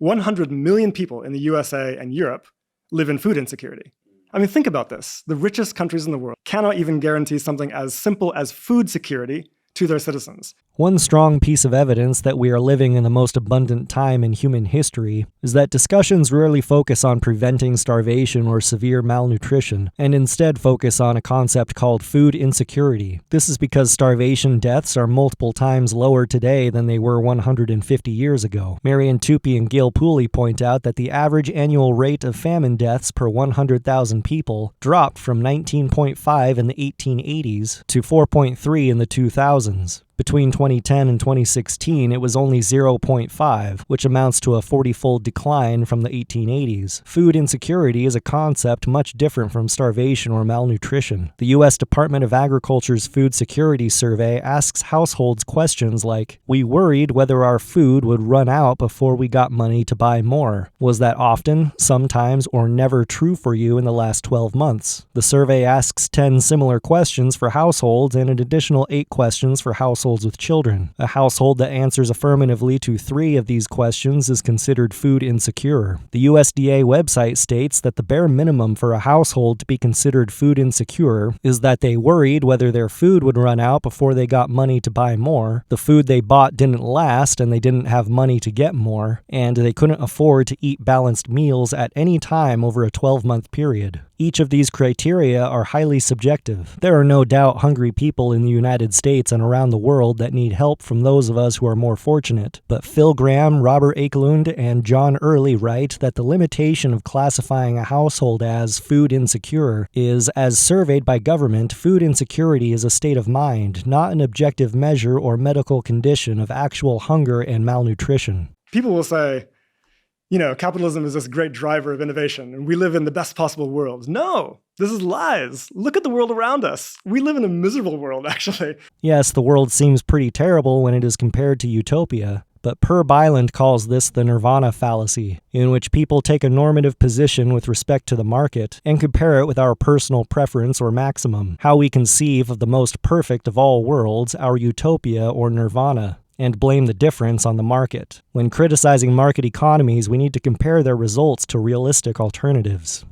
100 million people in the USA and Europe live in food insecurity. I mean, think about this. The richest countries in the world cannot even guarantee something as simple as food security to their citizens. One strong piece of evidence that we are living in the most abundant time in human history is that discussions rarely focus on preventing starvation or severe malnutrition, and instead focus on a concept called food insecurity. This is because starvation deaths are multiple times lower today than they were 150 years ago. Marian Tupy and Gail Pooley point out that the average annual rate of famine deaths per 100,000 people dropped from 19.5 in the 1880s to 4.3 in the 2000s. Between 2010 and 2016, it was only 0.5, which amounts to a 40-fold decline from the 1880s. Food insecurity is a concept much different from starvation or malnutrition. The U.S. Department of Agriculture's Food Security Survey asks households questions like, "We worried whether our food would run out before we got money to buy more. Was that often, sometimes, or never true for you in the last 12 months?" The survey asks 10 similar questions for households and an additional 8 questions for households with children. A household that answers affirmatively to 3 of these questions is considered food insecure. The USDA website states that the bare minimum for a household to be considered food insecure is that they worried whether their food would run out before they got money to buy more, the food they bought didn't last and they didn't have money to get more, and they couldn't afford to eat balanced meals at any time over a 12-month period. Each of these criteria are highly subjective. There are no doubt hungry people in the United States and around the world that need help from those of us who are more fortunate. But Phil Graham, Robert Ekelund, and John Early write that the limitation of classifying a household as food insecure is, as surveyed by government, food insecurity is a state of mind, not an objective measure or medical condition of actual hunger and malnutrition. People will say, capitalism is this great driver of innovation, and we live in the best possible world. No, this is lies. Look at the world around us. We live in a miserable world, actually. Yes, the world seems pretty terrible when it is compared to utopia, but Per Byland calls this the nirvana fallacy, in which people take a normative position with respect to the market and compare it with our personal preference or maximum, how we conceive of the most perfect of all worlds, our utopia or nirvana, and blame the difference on the market. When criticizing market economies, we need to compare their results to realistic alternatives.